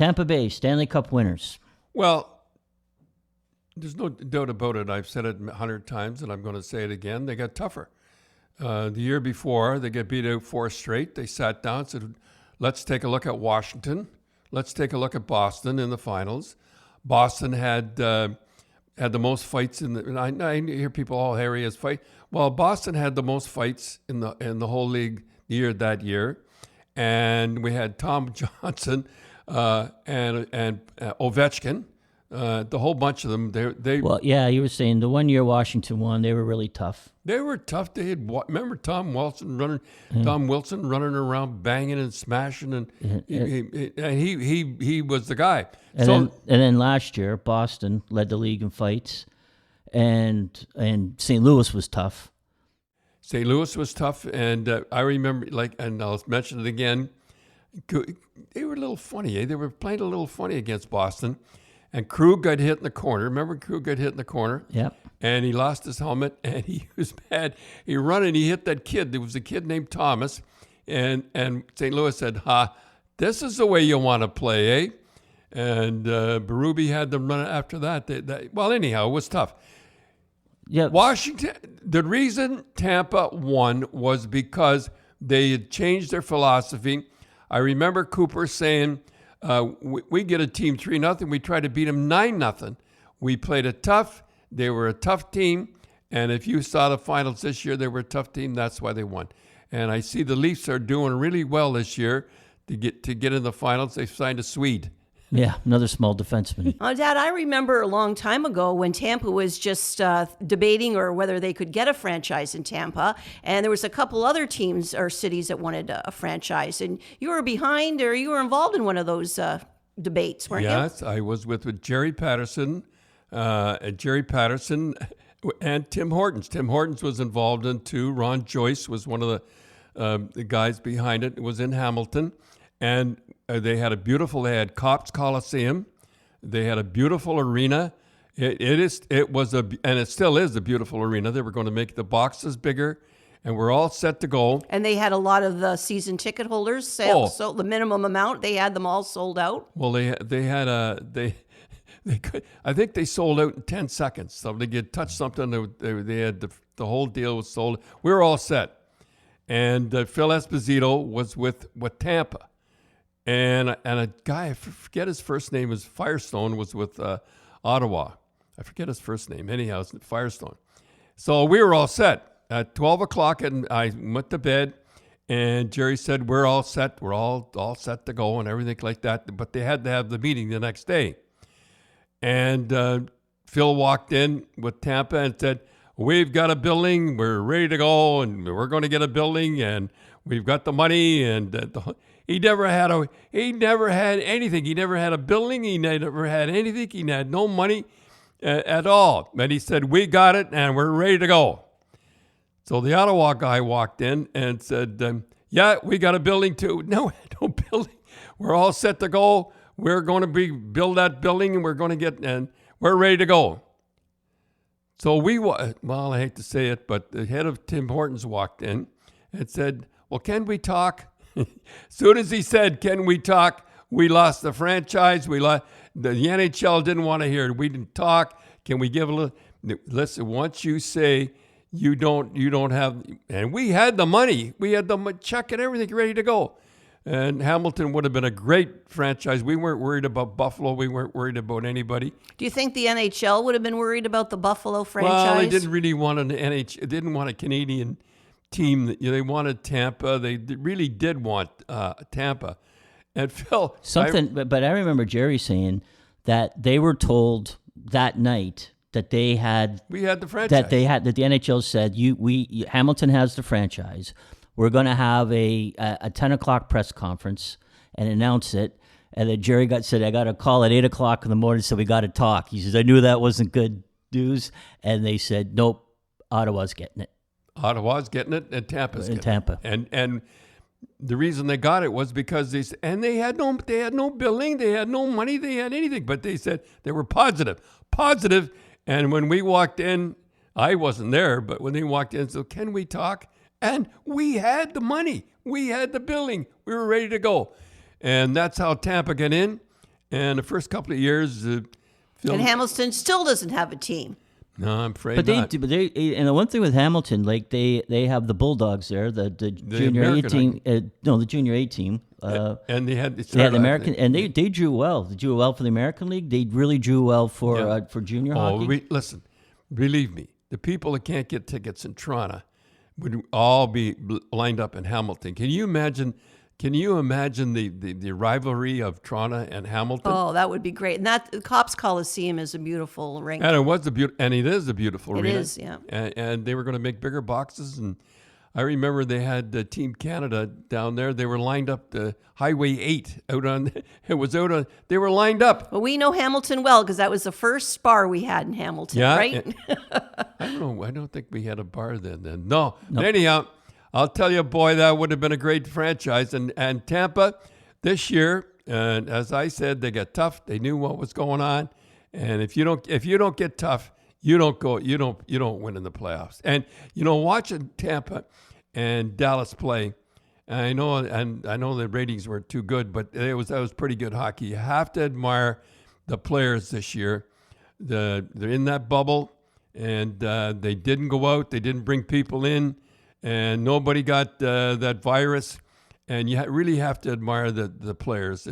Tampa Bay, Stanley Cup winners. Well, there's no doubt about it. I've said it 100 times, and I'm going to say it again. They got tougher. The year before, they got beat out 4 straight. They sat down and said, let's take a look at Washington. Let's take a look at Boston in the finals. Boston had the most fights in the. And I hear people, oh, Harry has fight. Well, Boston had the most fights in the whole league that year, and we had Tom Johnson and Ovechkin. The whole bunch of them. They Well, yeah, you were saying the one year Washington won, they were really tough. They were tough. They had remember Tom Wilson running around banging and smashing, and he was the guy. And then last year Boston led the league in fights, and St. Louis was tough. St. Louis was tough, and I remember and I'll mention it again. They were a little funny. They were playing a little funny against Boston. And Krug got hit in the corner. Remember Krug got hit in the corner? Yep. And he lost his helmet, and he was mad. He ran and he hit that kid. There was a kid named Thomas. And St. Louis said, this is the way you want to play, eh? And Berube had them run after that. Well, anyhow, it was tough. Yep. Washington, the reason Tampa won was because they had changed their philosophy. I remember Cooper saying, we get a team 3-0. We try to beat them 9-0. We played it tough. They were a tough team. And if you saw the finals this year, they were a tough team. That's why they won. And I see the Leafs are doing really well this year to get in the finals. They've signed a Swede. Yeah, another small defenseman. Dad, I remember a long time ago when Tampa was just debating or whether they could get a franchise in Tampa, and there was a couple other teams or cities that wanted a franchise, and you were behind or you were involved in one of those debates, weren't you? Yes, I was with Cherrry Patterson, and Tim Hortons. Tim Hortons was involved in too. Ron Joyce was one of the guys behind it. It was in Hamilton, and they had Cops Coliseum. They had a beautiful arena. It was and it still is a beautiful arena. They were going to make the boxes bigger, and we're all set to go. And they had a lot of the season ticket holders sell. So the minimum amount, they had them all sold out. Well, they could. I think they sold out in 10 seconds. So they get touched something. They had the whole deal was sold. We were all set, and Phil Esposito was with Tampa. And a guy, I forget his first name, is Firestone, was with Ottawa. I forget his first name. Anyhow, it's Firestone. So we were all set. At 12 o'clock, and I went to bed, and Jerry said, we're all set. We're all set to go and everything like that. But they had to have the meeting the next day. And Phil walked in with Tampa and said, we've got a building. We're ready to go, and we're going to get a building, and we've got the money. And he never had anything. He never had a building. He never had anything. He had no money at all. And he said, we got it, and we're ready to go. So the Ottawa guy walked in and said, yeah, we got a building too. No building. We're all set to go. We're going to build that building, and we're ready to go. So I hate to say it, but the head of Tim Hortons walked in and said, well, can we talk? As soon as he said, can we talk, we lost the franchise. The NHL didn't want to hear it. We didn't talk. Can we give a little? Listen, once you say you don't have, and we had the money. We had the check and everything ready to go. And Hamilton would have been a great franchise. We weren't worried about Buffalo. We weren't worried about anybody. Do you think the NHL would have been worried about the Buffalo franchise? Well, they didn't really want didn't want a Canadian team. They wanted Tampa. They really did want Tampa. And Phil, but I remember Jerry saying that they were told that night that we had the franchise. That the NHL said Hamilton has the franchise. We're going to have a 10 o'clock press conference and announce it. And then Jerry said, I got a call at 8 o'clock in the morning, so we got to talk. He says, I knew that wasn't good news. And they said, nope, Ottawa's getting it. Ottawa's getting it, and Tampa's getting Tampa. it. And the reason they got it was because they had no billing, they had no money, they had anything. But they said they were positive. And when we walked in, I wasn't there, but when they walked in, so can we talk? And we had the money. We had the billing. We were ready to go. And that's how Tampa got in. And the first couple of years, And Hamilton still doesn't have a team. No, I'm afraid but not. But and the one thing with Hamilton, like they have the Bulldogs there, the junior A American team. The junior A team. And they had the American, and they drew well. They drew well for the American League. They really drew well for junior hockey. Listen, believe me, the people that can't get tickets in Toronto would all be lined up in Hamilton. Can you imagine? The rivalry of Toronto and Hamilton? Oh, that would be great. And that Cops Coliseum is a beautiful rink. And it is a beautiful arena. It is, yeah. And they were going to make bigger boxes. And I remember they had Team Canada down there. They were lined up to Highway 8 they were lined up. Well, we know Hamilton well because that was the first bar we had in Hamilton, right? I don't know. I don't think we had a bar then. No. Nope. Anyhow, I'll tell you, boy, that would have been a great franchise. And Tampa this year, as I said, they got tough. They knew what was going on. And if you don't get tough, you don't win in the playoffs. And watching Tampa and Dallas play, I know the ratings weren't too good, but that was pretty good hockey. You have to admire the players this year. They're in that bubble, and they didn't go out. They didn't bring people in. And nobody got that virus, and you really have to admire the players.